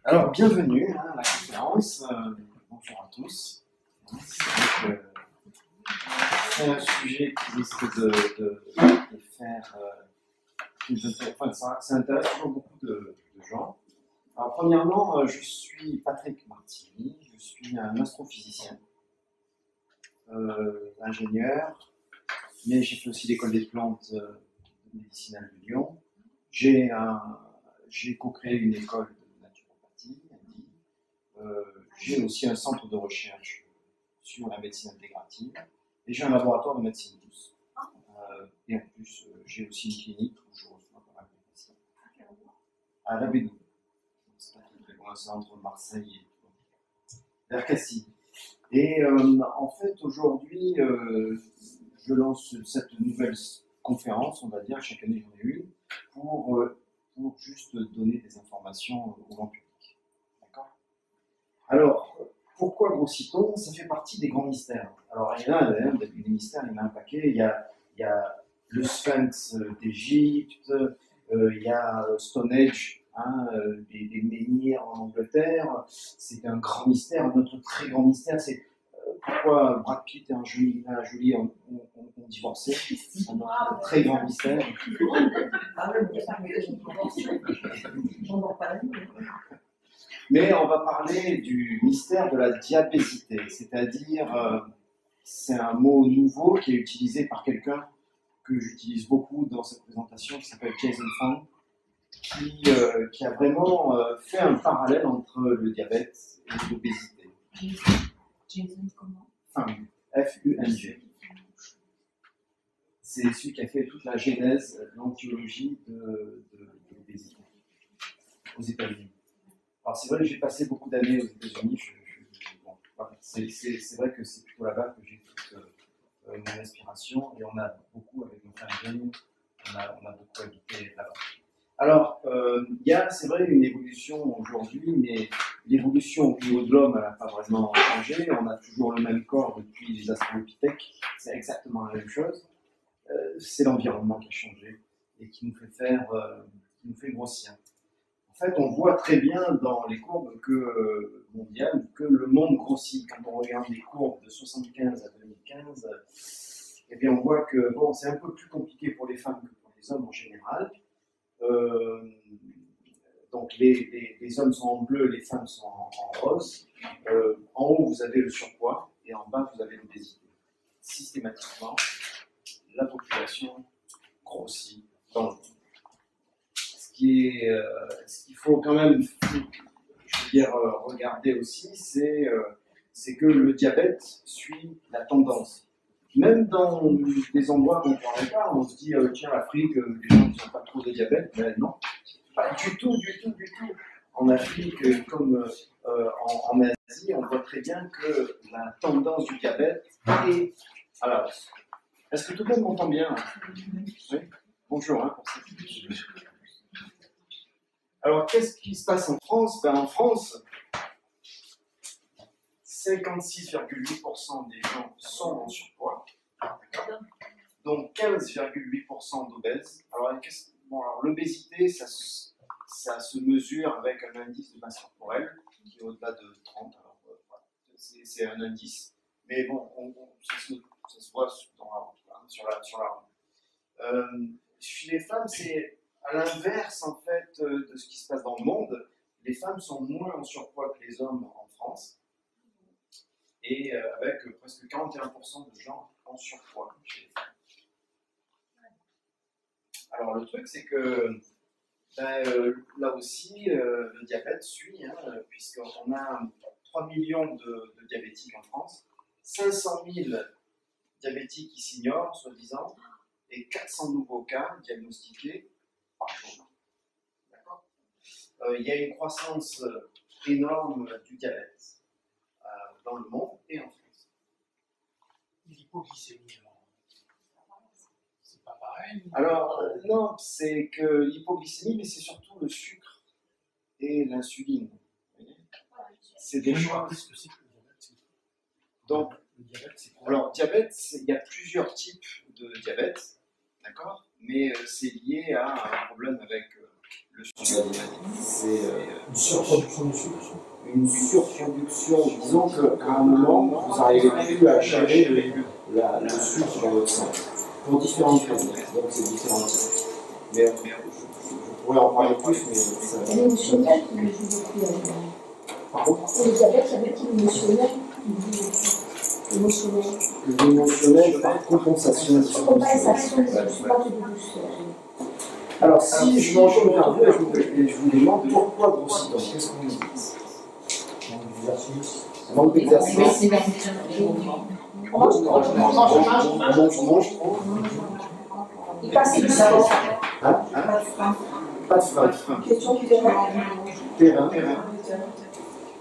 Alors, bienvenue à la conférence. Bonjour à tous. C'est un sujet qui risque de faire. Ça intéresse toujours beaucoup de gens. Alors, premièrement, je suis Patrick Martini, je suis un astrophysicien, ingénieur, mais j'ai fait aussi l'école des plantes médicinales de Lyon. J'ai co-créé une école de naturopathie. J'ai aussi un centre de recherche sur la médecine intégrative et j'ai un laboratoire de médecine douce. Et en plus, j'ai aussi une clinique où je reçois pas mal de patients. À la Bédou. C'est pas très loin, c'est entre Marseille et vers Cassis. Et en fait, aujourd'hui, je lance cette nouvelle conférence, on va dire, chaque année j'en ai une, pour juste donner des informations au grand public. D'accord ? Alors, pourquoi grossit-on ? Ça fait partie des grands mystères. Alors, il y en a d'ailleurs, des mystères, il y en a un paquet. Il y a le Sphinx d'Égypte, il y a Stonehenge, des menhirs en Angleterre. C'est un grand mystère. Un autre très grand mystère, c'est pourquoi Brad Pitt et Angelina Jolie ont divorcé. C'est un autre très grand mystère. Mais on va parler du mystère de la diabésité, c'est-à-dire, c'est un mot nouveau qui est utilisé par quelqu'un que j'utilise beaucoup dans cette présentation, qui s'appelle Jason Fung, qui a vraiment fait un parallèle entre le diabète et l'obésité. Jason comment ? Fung, F-U-N-G. C'est celui qui a fait toute la genèse, l'antiologie de l'obésité aux États-Unis. Alors c'est vrai que j'ai passé beaucoup d'années aux États-Unis. C'est vrai que c'est plutôt là-bas que j'ai toute mon inspiration, et on a beaucoup, avec ma famille, on a beaucoup habité là-bas. Alors, il y a, c'est vrai, une évolution aujourd'hui, mais l'évolution au niveau de l'homme n'a pas vraiment changé. On a toujours le même corps depuis les australopithèques, c'est exactement la même chose. C'est l'environnement qui a changé et qui nous fait grossir. En fait, on voit très bien dans les courbes mondiales que le monde grossit. Quand on regarde les courbes de 1975 à 2015, eh bien, on voit que c'est un peu plus compliqué pour les femmes que pour les hommes en général. Donc, les hommes sont en bleu, les femmes sont en rose. En haut, vous avez le surpoids et en bas, vous avez l'obésité. Systématiquement, la population grossit dans le monde. Ce qu'il faut quand même, regarder aussi, c'est que le diabète suit la tendance. Même dans des endroits qu'on ne croirait pas, on se dit, tiens, l'Afrique, les gens n'ont pas trop de diabète, mais non, pas du tout. En Afrique, comme en Asie, on voit très bien que la tendance du diabète est à la hausse. Est-ce que tout le monde m'entend bien ? Oui. Bonjour, pour cette... Alors, qu'est-ce qui se passe en France ? En France, 56,8% des gens sont en surpoids, donc 15,8% d'obèses. Alors, l'obésité, ça se mesure avec un indice de masse corporelle qui est au-delà de 30. Alors, c'est un indice, mais ça se voit sur la rame. Chez les femmes, c'est à l'inverse en fait de ce qui se passe dans le monde. Les femmes sont moins en surpoids que les hommes en France, et avec presque 41% de gens en surpoids chez les femmes. Alors le truc, c'est que là aussi, le diabète suit, puisqu'on a 3 millions de diabétiques en France, 500 000 diabétiques qui s'ignorent, soi-disant, et 400 nouveaux cas diagnostiqués par jour. D'accord ? Il y a une croissance énorme du diabète dans le monde et en France. L'hypoglycémie, c'est pas pareil. Alors, non, c'est que l'hypoglycémie, mais c'est surtout le sucre et l'insuline. C'est des choses. Qu'est-ce que c'est que le diabète ? Donc, le diabète, c'est quoi ? Alors, diabète, il y a plusieurs types de diabète, d'accord ? Mais c'est lié à un problème avec le C'est Une surproduction de sucre. une surproduction. Disons qu'à un moment, vous n'arrivez plus à gérer le sucre dans votre sang. Pour différentes raisons. Donc c'est différent. Mais je pourrais en parler plus, mais ça. L'émotionnel qui ne joue beaucoup. Pardon? Pour les diabètes, il y a beaucoup d'émotionnel qui joue beaucoup. Émotionnel. L'émotionnel par compensation. Compensation, je suis pas de douceur. Alors, si je mange vers vous et je vous demande pourquoi grossit-on, qu'est-ce qu'on dit? Manque d'exercice. On mange trop. Il passe le sport. Hein? Pas de frein. Question du terrain. Terrain.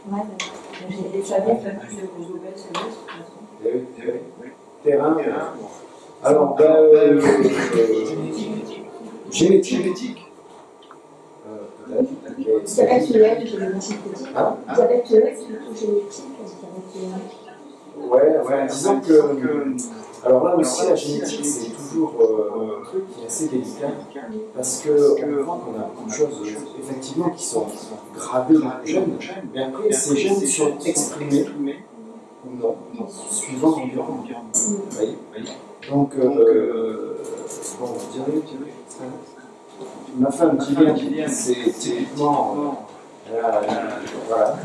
Ouais, j'ai jamais fait plus de gros obèses que l'autre. Terrain. Alors, génétique. Diabète UL, génétique petit. Hein? Diabète UL, plutôt génétique. Ouais, disons que. Alors là aussi, la génétique, c'est toujours un truc qui est assez délicat, parce qu'on voit qu'on a beaucoup de choses, effectivement, qui sont gravées dans les gènes, mais après, ces gènes sont exprimés ou non, suivant l'environnement. Vous voyez? Donc, bon, vous direz, ma femme Gillian, c'est typiquement. Voilà.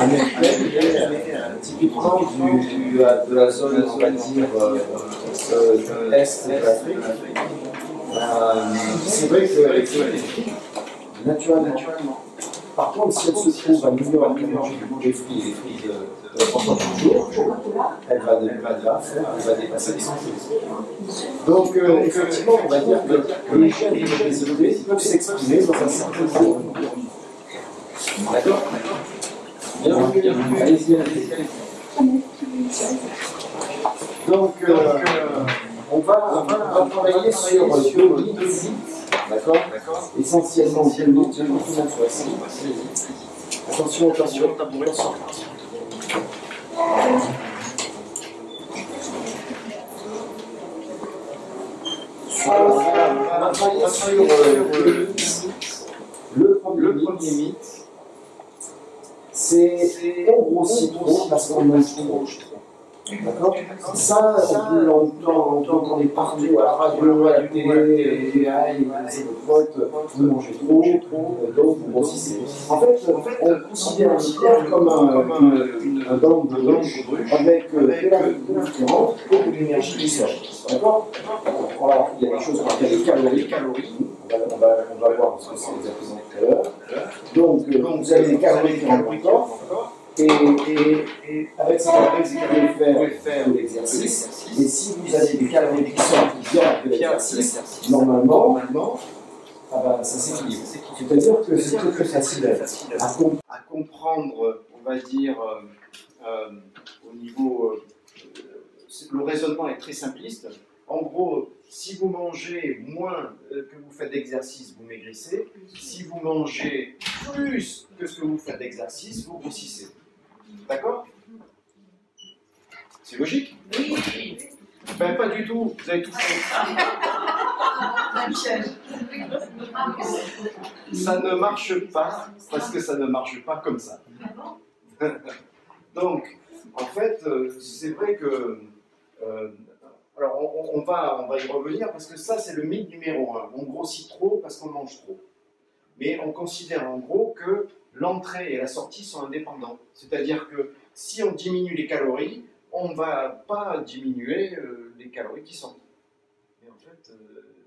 Un effet typiquement de la zone, on va dire, est de l'Afrique. C'est vrai que naturellement. Par contre, si elle se trouve à New York et manger des fruits de 30 ans par jour, elle va dépasser les 100 kilos. Donc, effectivement, on va dire que les gènes de l'obésité peuvent s'exprimer dans un certain environnement. D'accord? Bien, allez-y. Donc, on va travailler sur biologie, d'accord? Essentiellement biologie, attention, tabouret. On va travailler sur le premier mythe. C'est on grossit trop parce qu'on mange trop. D'accord? Ça, on peut parler partout, à la radio, à la télé, c'est votre faute, vous mangez trop, donc vous grossissez. En fait, on considère l'hiver comme un dent de ruche avec de la différente et de l'énergie qui sort. D'accord? Alors, il y a des choses qu'on appelle les calories. On va voir ce que c'est exactement tout à l'heure. Donc, vous avez des calories qui rentrent dans le corps. Et avec ces calories, vous pouvez faire de l'exercice. Et si vous avez des calories qui sortent bien de l'exercice, normalement, ça s'équilibre. C'est-à-dire que c'est très facile à comprendre, on va dire, au niveau. Le raisonnement est très simpliste. En gros, si vous mangez moins que vous faites d'exercice, vous maigrissez. Si vous mangez plus que ce que vous faites d'exercice, vous grossissez. D'accord? C'est logique? Oui. Ben pas du tout, vous avez tout fait. Un piège. Ça ne marche pas, parce que ça ne marche pas comme ça. Donc, en fait, c'est vrai que... alors, on va y revenir, parce que ça, c'est le mythe numéro 1. On grossit trop parce qu'on mange trop. Mais on considère en gros que l'entrée et la sortie sont indépendants. C'est-à-dire que si on diminue les calories, on ne va pas diminuer les calories qui sortent. Mais en fait,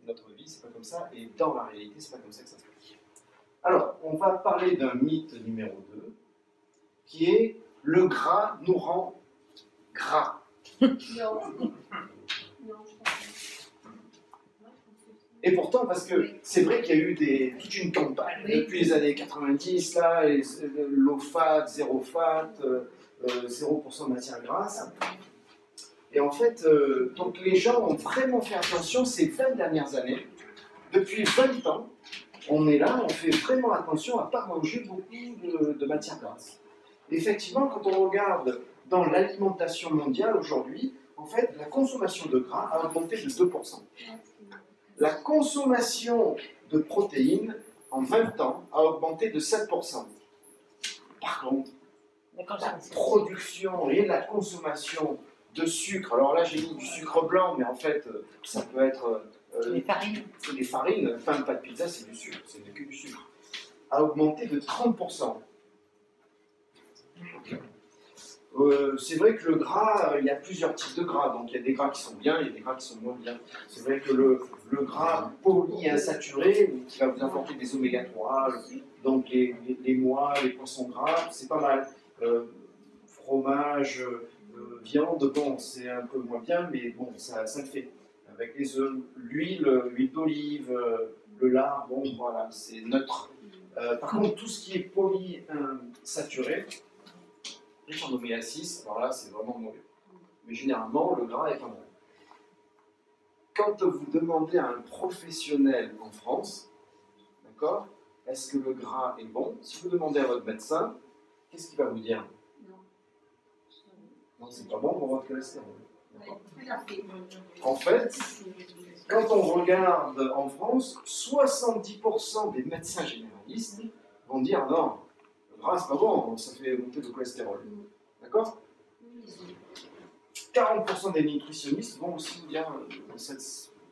notre vie, c'est pas comme ça, et dans la réalité, c'est pas comme ça que ça se passe. Alors, on va parler d'un mythe numéro 2, qui est le gras nous rend gras. Et pourtant, parce que c'est vrai qu'il y a eu toute une campagne depuis les années 90, là, low fat, zéro fat, 0% de matière grasse. Et en fait, donc les gens ont vraiment fait attention ces 20 dernières années. Depuis 20 ans, on est là, on fait vraiment attention à ne pas manger beaucoup de matière grasse. Et effectivement, quand on regarde dans l'alimentation mondiale aujourd'hui, en fait, la consommation de gras a augmenté de 2%. La consommation de protéines en 20 ans, a augmenté de 7%. Par contre, la production et la consommation de sucre, alors là j'ai mis du sucre blanc, mais en fait ça peut être Les farines. les farines, pain de pâte pizza c'est du sucre, c'est que du sucre, a augmenté de 30%. C'est vrai que le gras, il y a plusieurs types de gras, donc il y a des gras qui sont bien, il y a des gras qui sont moins bien. C'est vrai que le gras polyinsaturé, qui va vous apporter des oméga 3, donc les noix, les poissons gras, c'est pas mal. Fromage, viande, bon, c'est un peu moins bien, mais bon, ça le fait. Avec les œufs, l'huile d'olive, le lard, bon, voilà, c'est neutre. Par contre, tout ce qui est polyinsaturé, riche en oméga 6, alors là, c'est vraiment mauvais. Mais généralement, le gras est pas bon. Quand vous demandez à un professionnel en France, d'accord, est-ce que le gras est bon? Si vous demandez à votre médecin, qu'est-ce qu'il va vous dire? Non, c'est pas bon pour votre cholestérol. En fait, quand on regarde en France, 70% des médecins généralistes vont dire non, le gras c'est pas bon, ça fait monter le cholestérol. D'accord? 40% des nutritionnistes vont aussi vous dire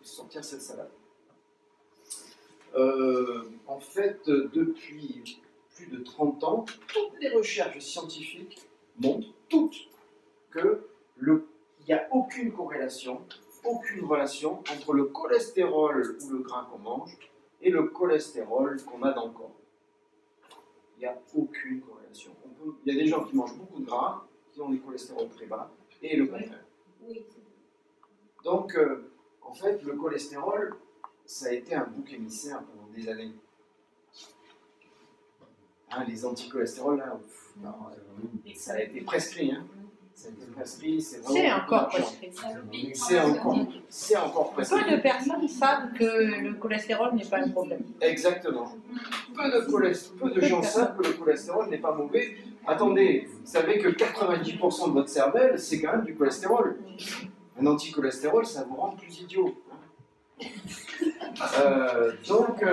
sortir cette salade. En fait, depuis plus de 30 ans, toutes les recherches scientifiques montrent toutes qu'il n'y a aucune corrélation, aucune relation entre le cholestérol ou le gras qu'on mange et le cholestérol qu'on a dans le corps. Il n'y a aucune corrélation. Il y a des gens qui mangent beaucoup de gras, qui ont des cholestérols très bas, et le contraire. Donc, en fait, le cholestérol, ça a été un bouc émissaire pendant des années. Hein, les anticholestérols, là, ça a été prescrit. Hein. Ça a été prescrit, c'est encore prescrit. C'est encore prescrit. Peu de personnes savent que le cholestérol n'est pas un problème. Exactement. Peu de gens savent que le cholestérol n'est pas mauvais. Attendez, vous savez que 90% de votre cervelle, c'est quand même du cholestérol. Un anticholestérol, ça vous rend plus idiot. Donc,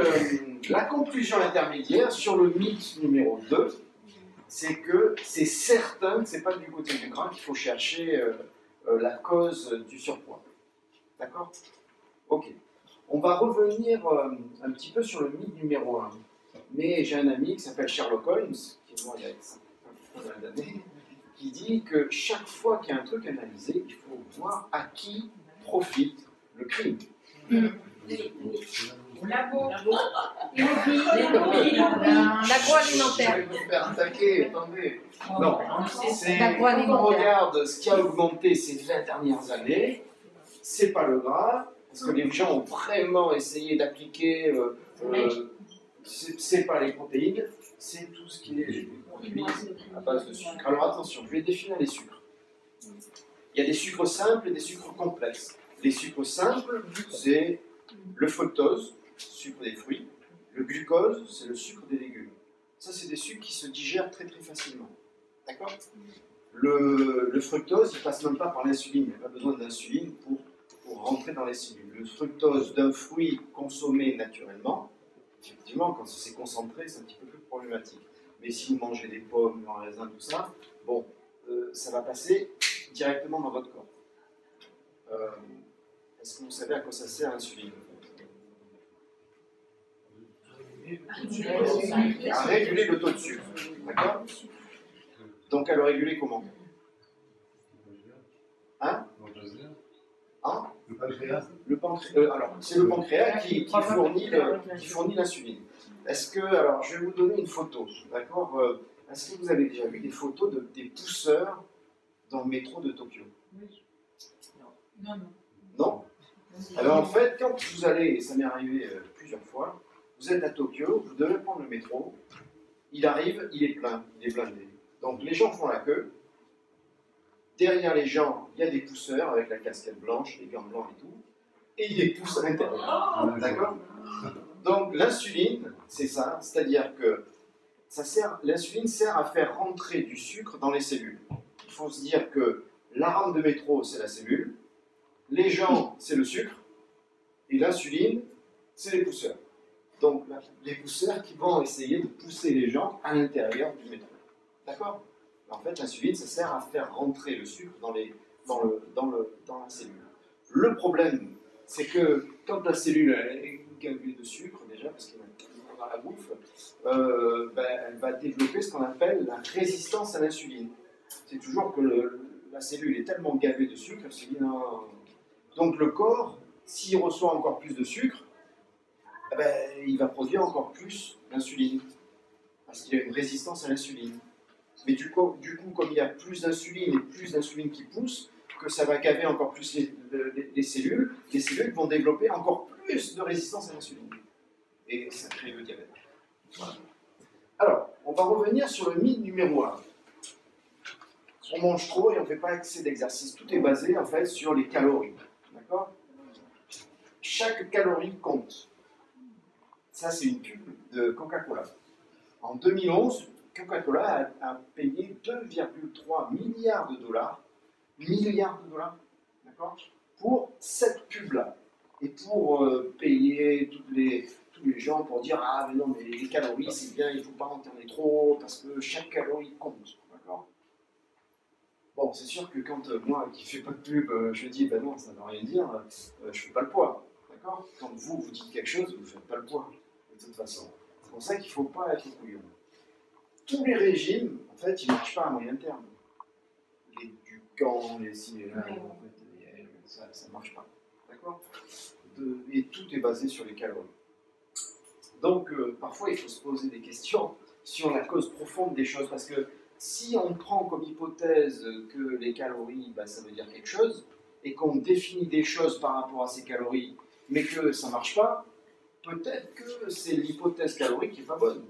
la conclusion intermédiaire sur le mythe numéro 2, c'est que c'est certain que ce n'est pas du côté du gras qu'il faut chercher la cause du surpoids. D'accord? Ok. On va revenir un petit peu sur le mythe numéro 1. Mais j'ai un ami qui s'appelle Sherlock Holmes, qui est mort il y a pas mal d'années, qui dit que chaque fois qu'il y a un truc analysé, il faut voir à qui profite le crime. L'agroalimentaire. Je vais me faire attaquer, attendez. Non, quand on regarde ce qui a augmenté ces 20 dernières années, c'est pas le gras, parce que les gens ont vraiment essayé d'appliquer, c'est pas les protéines, c'est tout ce qui est produit à base de sucre. Alors attention, je vais définir les sucres. Il y a des sucres simples et des sucres complexes. Les sucres simples, c'est le fructose, sucre des fruits. Le glucose, c'est le sucre des légumes. Ça, c'est des sucres qui se digèrent très très facilement. D'accord? Le fructose, il ne passe même pas par l'insuline. Il n'y a pas besoin d'insuline pour rentrer dans les cellules. Le fructose d'un fruit consommé naturellement, effectivement, quand c'est concentré, c'est un petit peu plus problématique. Mais si vous mangez des pommes, un raisin, tout ça, bon, ça va passer directement dans votre corps. Est-ce que vous savez à quoi ça sert l'insuline? À réguler le taux de sucre. D'accord? Donc à le réguler comment? Hein? Hein? Le pancréas. Alors, c'est le pancréas qui fournit l'insuline. Est-ce que, alors, je vais vous donner une photo, d'accord? Est-ce que vous avez déjà vu des photos des pousseurs dans le métro de Tokyo? Non? Alors en fait, quand vous allez, et ça m'est arrivé plusieurs fois, vous êtes à Tokyo, vous devez prendre le métro, il arrive, il est plein, il est blindé. Donc les gens font la queue, derrière les gens, il y a des pousseurs avec la casquette blanche, les gants blancs et tout, et ils les poussent à l'intérieur. D'accord? Donc l'insuline, c'est ça, c'est-à-dire que l'insuline sert à faire rentrer du sucre dans les cellules. Il faut se dire que la rame de métro, c'est la cellule, les gens, c'est le sucre, et l'insuline, c'est les pousseurs. Donc, les pousseurs qui vont essayer de pousser les gens à l'intérieur du métro. D'accord? En fait, l'insuline, ça sert à faire rentrer le sucre dans la cellule. Le problème, c'est que quand la cellule est gavée de sucre, déjà, parce qu'elle est dans la bouffe, elle va développer ce qu'on appelle la résistance à l'insuline. C'est toujours que la cellule est tellement gavée de sucre, elle se dit non. Donc le corps, s'il reçoit encore plus de sucre, il va produire encore plus d'insuline, parce qu'il y a une résistance à l'insuline. Mais du coup, comme il y a plus d'insuline qui pousse, que ça va gaver encore plus les cellules vont développer encore plus de résistance à l'insuline. Et ça crée le diabète. Voilà. Alors, on va revenir sur le mythe numéro 1. On mange trop et on ne fait pas assez d'exercice. Tout est basé en fait sur les calories. D'accord? Chaque calorie compte. Ça, c'est une pub de Coca-Cola. En 2011, Coca-Cola a payé 2,3 milliards de dollars, d'accord, pour cette pub-là. Et pour payer tous les gens pour dire ah mais non mais les calories c'est bien, il ne faut pas en donner trop parce que chaque calorie compte, d'accord. Bon, c'est sûr que quand moi qui ne fais pas de pub, je dis ben non ça ne veut rien dire, je ne fais pas le poids, d'accord. Quand vous dites quelque chose, vous ne faites pas le poids de toute façon. C'est pour ça qu'il ne faut pas être couillon. Tous les régimes, en fait, ils ne marchent pas à moyen terme. Les Ducan, les cinémas, en fait, ça ne marche pas. D'accord? Et tout est basé sur les calories. Donc, parfois, il faut se poser des questions sur la cause profonde des choses, parce que si on prend comme hypothèse que les calories, ça veut dire quelque chose, et qu'on définit des choses par rapport à ces calories, mais que ça ne marche pas, peut-être que c'est l'hypothèse calorique qui n'est pas bonne.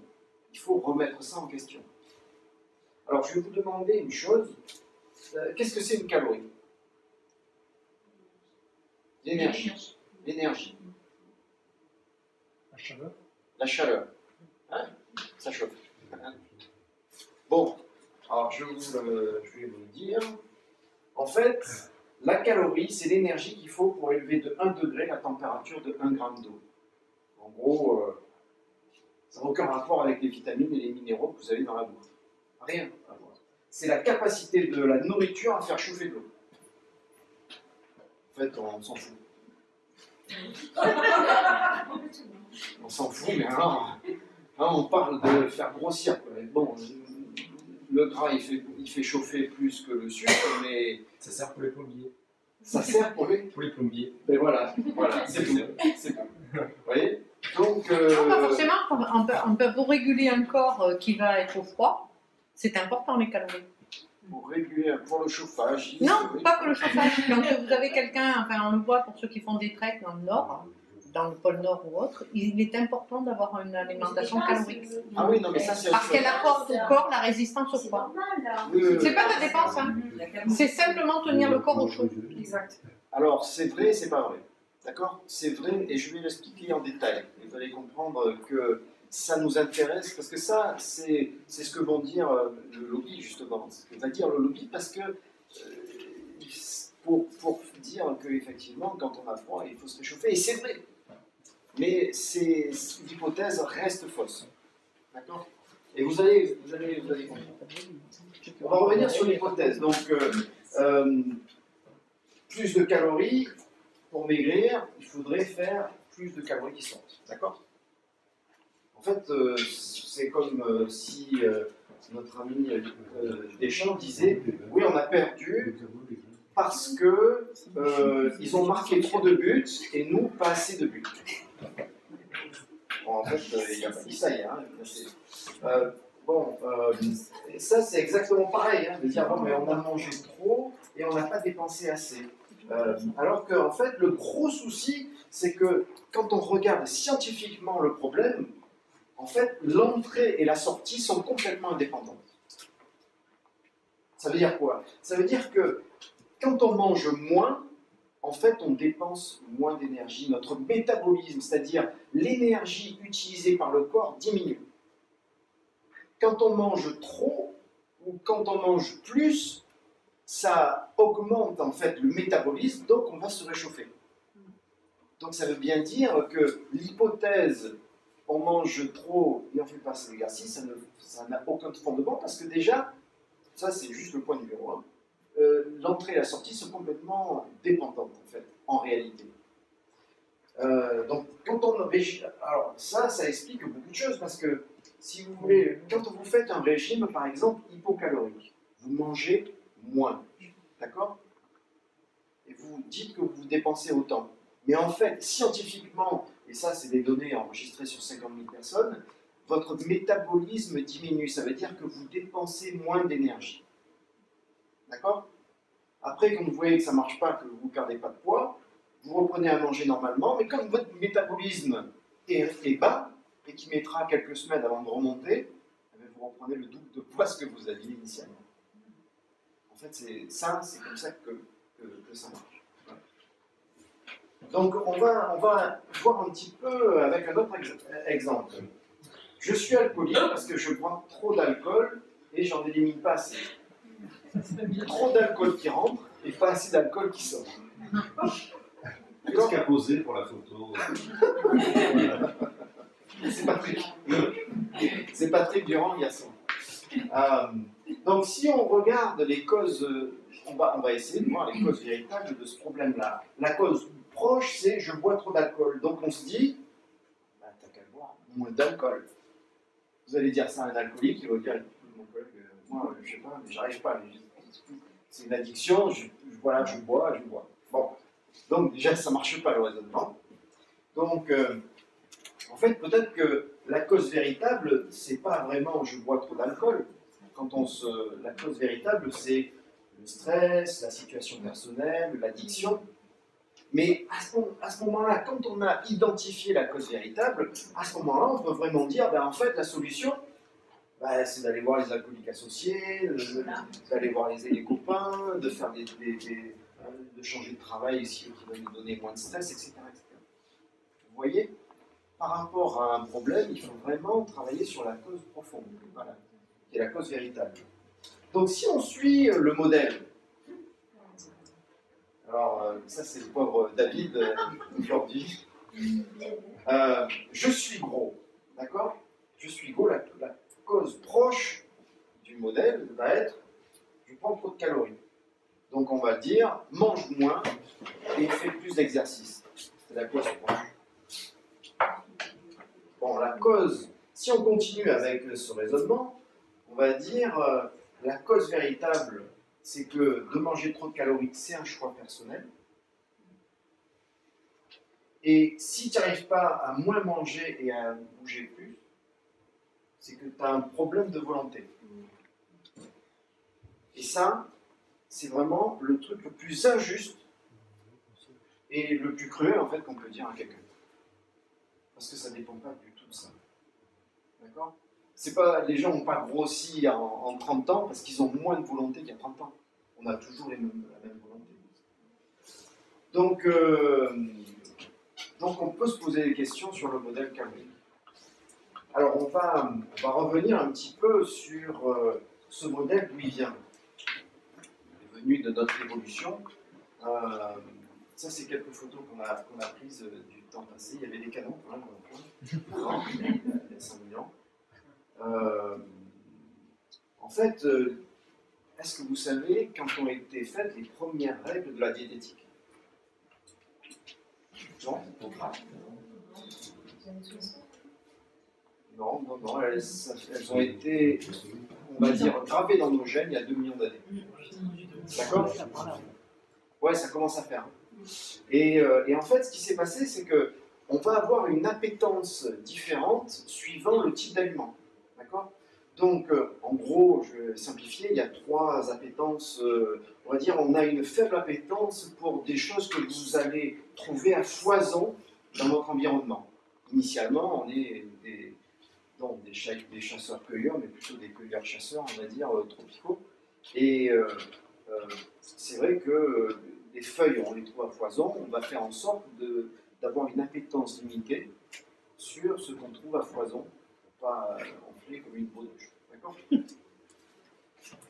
Il faut remettre ça en question. Alors, je vais vous demander une chose. Qu'est-ce que c'est une calorie? L'énergie. L'énergie. La chaleur. La chaleur. Hein? Ça chauffe. Hein? Bon, alors je vais vous le dire. En fait, la calorie, c'est l'énergie qu'il faut pour élever de 1 degré la température de 1 gramme d'eau. En gros, ça n'a aucun rapport avec les vitamines et les minéraux que vous avez dans la bouffe. Rien à voir. C'est la capacité de la nourriture à faire chauffer de l'eau. En fait, on s'en fout. On s'en fout, mais alors, on parle de faire grossir. Bon, le gras, il fait chauffer plus que le sucre, mais... Ça sert pour les plombiers. Ça sert pour les plombiers. Mais voilà, c'est tout. C'est tout. Vous voyez? Donc, non, pas forcément. Pour réguler un corps qui va être au froid, c'est important les calories. Pour réguler, pour le chauffage. Non, pas pour le chauffage. Quand vous avez quelqu'un, enfin on le voit pour ceux qui font des treks dans le nord, dans le pôle Nord ou autre, il est important d'avoir une alimentation calorique. Ah oui, non, mais ça c'est... Parce qu'elle apporte au corps la résistance au froid. C'est pas de la dépense, hein. C'est simplement tenir le corps au chaud. Exact. Alors, c'est vrai et c'est pas vrai. D'accord? C'est vrai, et je vais l'expliquer en détail. Et vous allez comprendre que ça nous intéresse, parce que ça, c'est ce que vont dire le lobby, justement. Ce que va dire le lobby, parce que pour dire qu'effectivement, quand on a froid, il faut se réchauffer. Et c'est vrai. Mais l'hypothèse reste fausse. D'accord? Et vous allez comprendre. On va revenir sur l'hypothèse. Donc, plus de calories, pour maigrir, il faudrait faire plus de calories qui sortent. D'accord? En fait, c'est comme si notre ami Deschamps disait « Oui, on a perdu parce que ils ont marqué trop de buts et nous, pas assez de buts. » Bon, en fait, il n'a pas dit ça hier. Ça, c'est exactement pareil, de dire bon, mais on a mangé trop et on n'a pas dépensé assez. Alors qu'en fait, le gros souci, c'est que quand on regarde scientifiquement le problème, en fait, l'entrée et la sortie sont complètement indépendantes. Ça veut dire quoi? Ça veut dire que quand on mange moins, en fait, on dépense moins d'énergie. Notre métabolisme, c'est-à-dire l'énergie utilisée par le corps, diminue. Quand on mange trop ou quand on mange plus, ça augmente en fait le métabolisme, donc on va se réchauffer. Donc ça veut bien dire que l'hypothèse on mange trop et on ne fait pas assez d'exercice, ça n'a aucun fondement parce que déjà, ça c'est juste le point numéro 1, l'entrée et la sortie sont complètement dépendantes en fait, en réalité. Donc quand on régime, alors ça explique beaucoup de choses parce que si vous voulez, quand vous faites un régime par exemple hypocalorique, vous mangez moins, d'accord? Et vous dites que vous dépensez autant. Mais en fait, scientifiquement, et ça c'est des données enregistrées sur 50 000 personnes, votre métabolisme diminue, ça veut dire que vous dépensez moins d'énergie. D'accord? Après, quand vous voyez que ça ne marche pas, que vous ne perdez pas de poids, vous reprenez à manger normalement, mais comme votre métabolisme est bas, et qui mettra quelques semaines avant de remonter, vous reprenez le double de poids ce que vous aviez initialement. En fait, c'est comme ça que ça marche. Voilà. Donc, on va voir un petit peu avec un autre exemple. Je suis alcoolique parce que je bois trop d'alcool et j'en élimine pas assez. Trop d'alcool qui rentre et pas assez d'alcool qui sort. Qu'est-ce qu'a posé pour la photo? C'est Patrick. C'est Patrick Durand, garçon. Donc, si on regarde les causes, on va essayer de voir les causes véritables de ce problème-là. La cause proche, c'est je bois trop d'alcool. Donc, on se dit, bah, t'as qu'à boire moins d'alcool. Vous allez dire ça à un alcoolique, il va dire, mon collègue, moi, je sais pas, mais j'arrive pas. C'est une addiction, je bois. Bon. Donc, déjà, ça marche pas le raisonnement. Donc, en fait, peut-être que la cause véritable, c'est pas vraiment je bois trop d'alcool. La cause véritable, c'est le stress, la situation personnelle, l'addiction. Mais à ce moment-là, quand on a identifié la cause véritable, à ce moment-là, on peut vraiment dire, ben, en fait, la solution, ben, c'est d'aller voir les alcooliques associés, d'aller voir les copains, de faire de changer de travail qui va nous donner moins de stress, etc. Vous voyez? Par rapport à un problème, il faut vraiment travailler sur la cause profonde, voilà, qui est la cause véritable. Donc si on suit le modèle, alors ça c'est le pauvre David aujourd'hui, je suis gros, d'accord? Je suis gros, la cause proche du modèle va être je prends trop de calories. Donc on va dire mange moins et fais plus d'exercice. C'est la cause proche. Bon, la cause, si on continue avec ce raisonnement, on va dire la cause véritable, c'est que de manger trop de calories, c'est un choix personnel. Et si tu n'arrives pas à moins manger et à bouger plus, c'est que tu as un problème de volonté. Et ça, c'est vraiment le truc le plus injuste et le plus cruel en fait qu'on peut dire à quelqu'un. Parce que ça ne dépend pas du tout de ça. D'accord? C'est pas, les gens n'ont pas grossi en 30 ans parce qu'ils ont moins de volonté qu'il y a 30 ans. On a toujours la même volonté. Donc on peut se poser des questions sur le modèle calorique. Alors on va revenir un petit peu sur ce modèle d'où il vient. Il est venu de notre évolution. Ça, c'est quelques photos qu'on a prises du temps passé. Il y avait des canons quand même, il y a 5000 ans. En fait, est-ce que vous savez quand ont été faites les premières règles de la diététique? Non, non, elles ont été, on va dire, gravées dans nos gènes il y a 2 millions d'années. D'accord? Ouais, ça commence à faire. Et en fait, ce qui s'est passé, c'est qu'on va avoir une appétence différente suivant le type d'aliment. D'accord? Donc, en gros, je vais simplifier, il y a 3 appétences. On va dire, on a une faible appétence pour des choses que vous allez trouver à foison dans votre environnement. Initialement, on est des chasseurs-cueilleurs, mais plutôt des cueilleurs-chasseurs, on va dire, tropicaux. Et c'est vrai que les feuilles, on les trouve à foison, on va faire en sorte d'avoir une appétence limitée sur ce qu'on trouve à foison, pour pas enfler comme une baudruche. D'accord?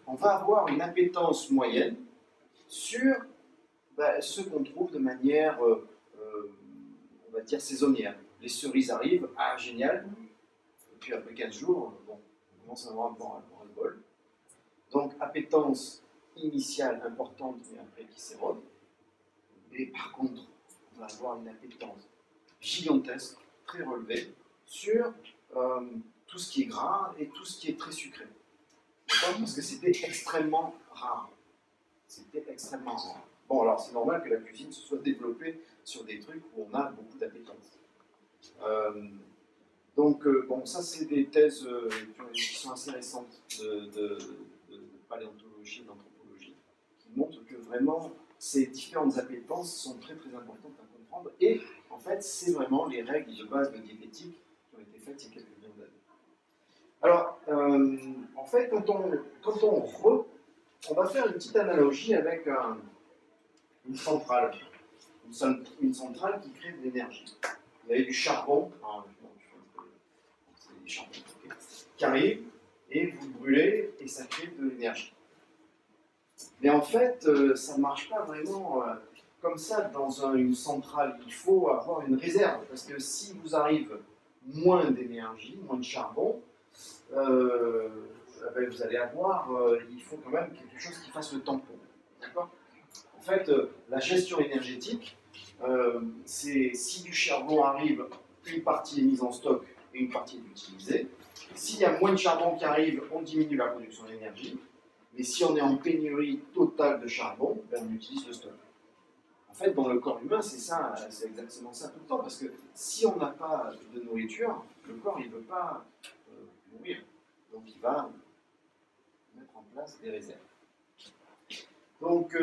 On va avoir une appétence moyenne sur ce qu'on trouve de manière, on va dire, saisonnière. les cerises arrivent, ah génial, et puis après 15 jours, bon, on commence à avoir un bol. Donc appétence initiale importante, mais après qui s'érode. Et par contre, on va avoir une appétence gigantesque, très relevée, sur tout ce qui est gras et tout ce qui est très sucré. D'accord ? Parce que c'était extrêmement rare. C'était extrêmement rare. Bon, alors c'est normal que la cuisine se soit développée sur des trucs où on a beaucoup d'appétence. Donc, bon, ça c'est des thèses qui sont assez récentes de paléontologie et d'anthropologie, qui montrent que vraiment ces différentes appétences sont très très importantes à comprendre. Et en fait, c'est vraiment les règles de base de diététique qui ont été faites il y a quelques millions d'années. Alors, en fait, on va faire une petite analogie avec une centrale. Une centrale qui crée de l'énergie. Vous avez du charbon, c'est des charbons qui arrivent, et vous brûlez, et ça crée de l'énergie. Mais en fait, ça ne marche pas vraiment comme ça dans une centrale. Il faut avoir une réserve, parce que si vous arrive moins d'énergie, moins de charbon, vous allez avoir, il faut quand même quelque chose qui fasse le tampon. D'accord ? En fait, la gestion énergétique, c'est si du charbon arrive, une partie est mise en stock et une partie est utilisée. S'il y a moins de charbon qui arrive, on diminue la production d'énergie. Mais si on est en pénurie totale de charbon, ben on utilise le stock. En fait, dans le corps humain, c'est ça, c'est exactement ça tout le temps. Parce que si on n'a pas de nourriture, le corps il ne veut pas mourir. Donc il va mettre en place des réserves. Donc,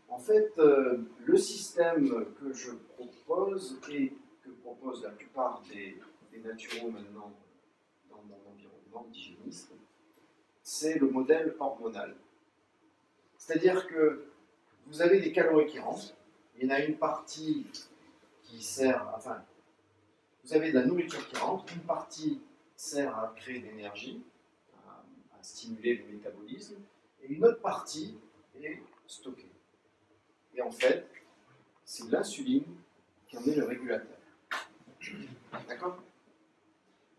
en fait, le système que je propose et que proposent la plupart des naturaux maintenant dans mon environnement d'hygiéniste, c'est le modèle hormonal. C'est-à-dire que vous avez des calories qui rentrent, il y en a une partie qui sert, enfin, vous avez de la nourriture qui rentre, une partie sert à créer de l'énergie, à stimuler le métabolisme, et une autre partie est stockée. Et en fait, c'est l'insuline qui en est le régulateur. D'accord ?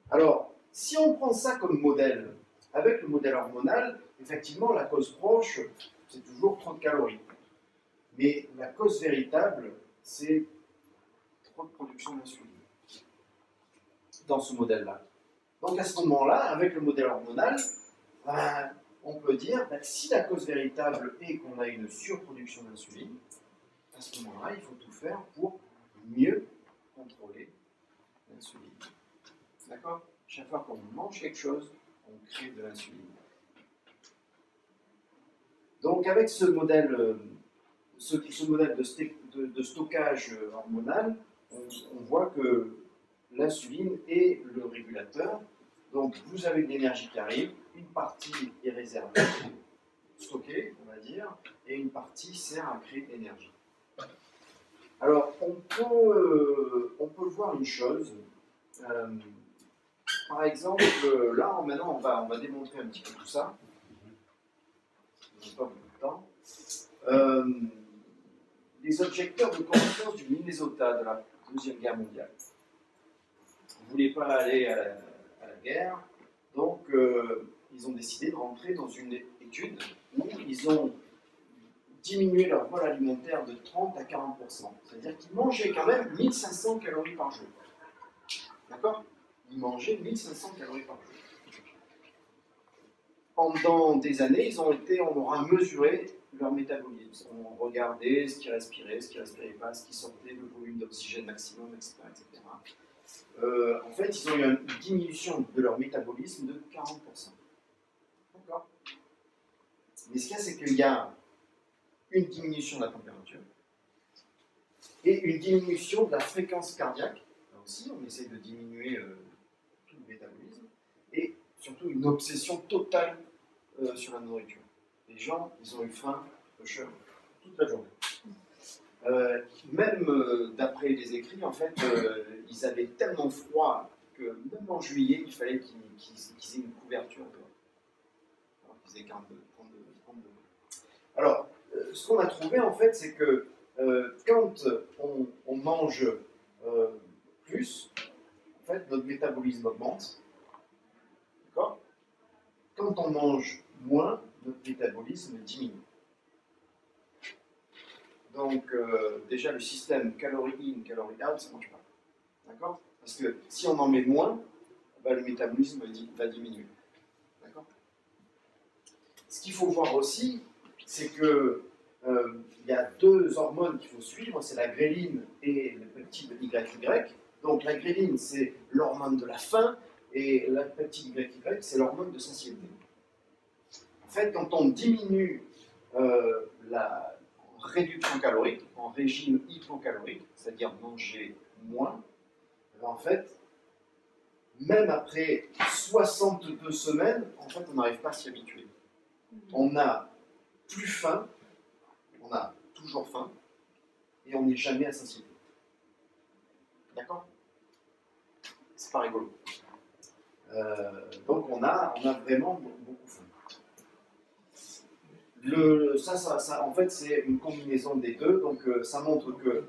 Alors, si on prend ça comme modèle, avec le modèle hormonal, effectivement, la cause proche, c'est toujours trop de calories. Mais la cause véritable, c'est trop de production d'insuline. Dans ce modèle-là. Donc à ce moment-là, avec le modèle hormonal, on peut dire que si la cause véritable est qu'on a une surproduction d'insuline, à ce moment-là, il faut tout faire pour mieux contrôler l'insuline. D'accord ? Chaque fois qu'on mange quelque chose, on crée de l'insuline. Donc avec ce modèle de stockage hormonal, on voit que l'insuline est le régulateur. Donc vous avez de l'énergie qui arrive, une partie est réservée, stockée, on va dire, et une partie sert à créer de l'énergie. Alors on peut voir une chose. Par exemple, là maintenant on va démontrer un petit peu tout ça. Je n'ai pas beaucoup de temps. Les objecteurs de conscience du Minnesota de la Deuxième Guerre mondiale. Ils ne voulaient pas aller à la guerre, donc ils ont décidé de rentrer dans une étude où ils ont diminué leur vol alimentaire de 30 à 40%. C'est-à-dire qu'ils mangeaient quand même 1500 calories par jour. D'accord ? Ils mangeaient 1500 calories par jour. Pendant des années, on leur a mesuré leur métabolisme. On regardait ce qui respirait pas, ce qui sortait, le volume d'oxygène maximum, etc. etc. En fait, ils ont eu une diminution de leur métabolisme de 40%. D'accord ? Mais ce qu'il y a, c'est qu'il y a une diminution de la température et une diminution de la fréquence cardiaque. Là aussi, on essaie de diminuer tout le métabolisme et surtout une obsession totale sur la nourriture. Les gens, ils ont eu faim, toute la journée. Même d'après les écrits, en fait, ils avaient tellement froid que même en juillet, il fallait qu'ils aient une couverture dehors. Alors qu'ils aient 32. Alors, ce qu'on a trouvé, en fait, c'est que quand on mange plus, en fait, notre métabolisme augmente. D'accord? Quand on mange moins, notre métabolisme diminue. Donc, déjà, le système calorie in, calorie out, ça ne marche pas. D'accord? Parce que si on en met moins, ben, le métabolisme va diminuer. D'accord? Ce qu'il faut voir aussi, c'est que il y a deux hormones qu'il faut suivre, c'est la gréline et le peptide YY. Donc la gréline, c'est l'hormone de la faim, et le peptide YY, c'est l'hormone de satiété. En fait, quand on diminue la réduction calorique, en régime hypocalorique, c'est-à-dire manger moins, en fait, même après 62 semaines, en fait, on n'arrive pas à s'y habituer. On n'a plus faim, on a toujours faim, et on n'est jamais à satiété. D'accord? C'est pas rigolo. Donc on a vraiment beaucoup faim. Ça, en fait, c'est une combinaison des deux. Donc ça montre que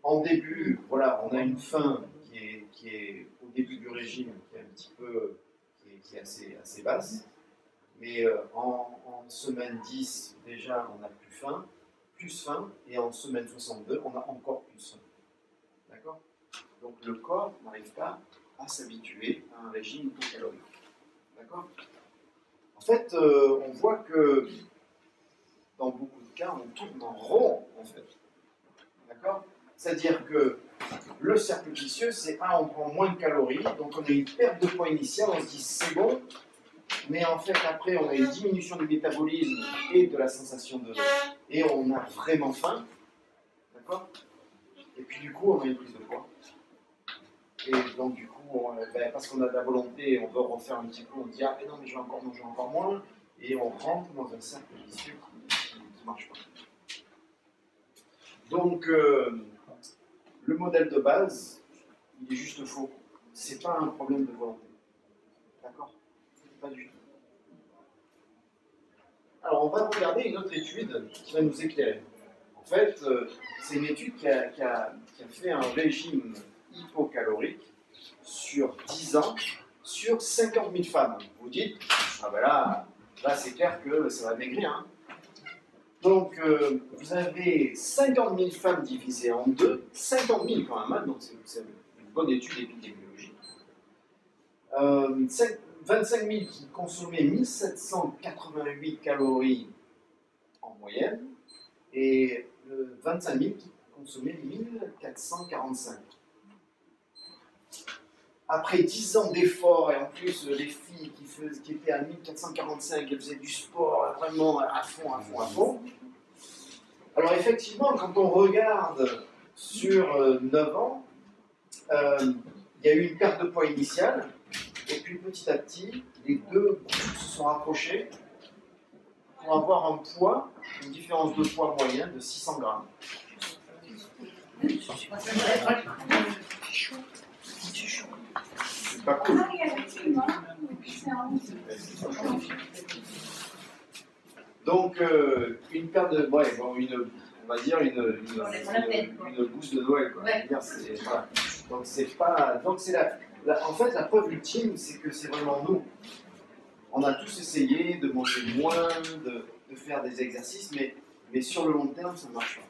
en début, voilà, on a une faim qui est au début du régime, qui est un petit peu, qui est assez basse. Mais en semaine 10, déjà, on a plus faim, et en semaine 62, on a encore plus faim. D'accord? Donc le corps n'arrive pas à s'habituer à un régime hypocalorique. D'accord? En fait, on voit que dans beaucoup de cas, on tourne en rond, en fait. D'accord? C'est-à-dire que le cercle vicieux, c'est on prend moins de calories, donc on a une perte de poids initiale, on se dit c'est bon, mais en fait, après, on a une diminution du métabolisme et de la sensation de... Et on a vraiment faim. D'accord? Et puis du coup, on a une prise de poids. Et donc du coup, parce qu'on a de la volonté, on veut refaire un petit coup, on dit ah mais non mais je vais encore manger encore moins, et on rentre dans un cercle vicieux qui ne marche pas. Donc le modèle de base, il est juste faux. C'est pas un problème de volonté. D'accord? Pas du tout. Alors on va regarder une autre étude qui va nous éclairer. En fait, c'est une étude qui a fait un régime hypocalorique sur 10 ans, sur 50 000 femmes. Vous dites, ah ben là c'est clair que ça va maigrir. Hein. Donc, vous avez 50 000 femmes divisées en deux, 50 000 quand même, hein, donc c'est une bonne étude épidémiologique. 25 000 qui consommaient 1788 calories en moyenne, et 25 000 qui consommaient 1445. Après 10 ans d'efforts, et en plus les filles qui étaient à 1445, elles faisaient du sport vraiment à fond. Alors effectivement, quand on regarde sur 9 ans, il y a eu une perte de poids initiale, et puis petit à petit, les deux groupes se sont rapprochés pour avoir un poids, une différence de poids moyen de 600 grammes. C'est pas cool. Donc, une paire de. Ouais, bon, on va dire une gousse de Noël, quoi. Ouais. Voilà. Donc, c'est pas. Donc, c'est en fait, la preuve ultime, c'est que c'est vraiment nous. On a tous essayé de manger moins, de faire des exercices, mais sur le long terme, ça ne marche pas.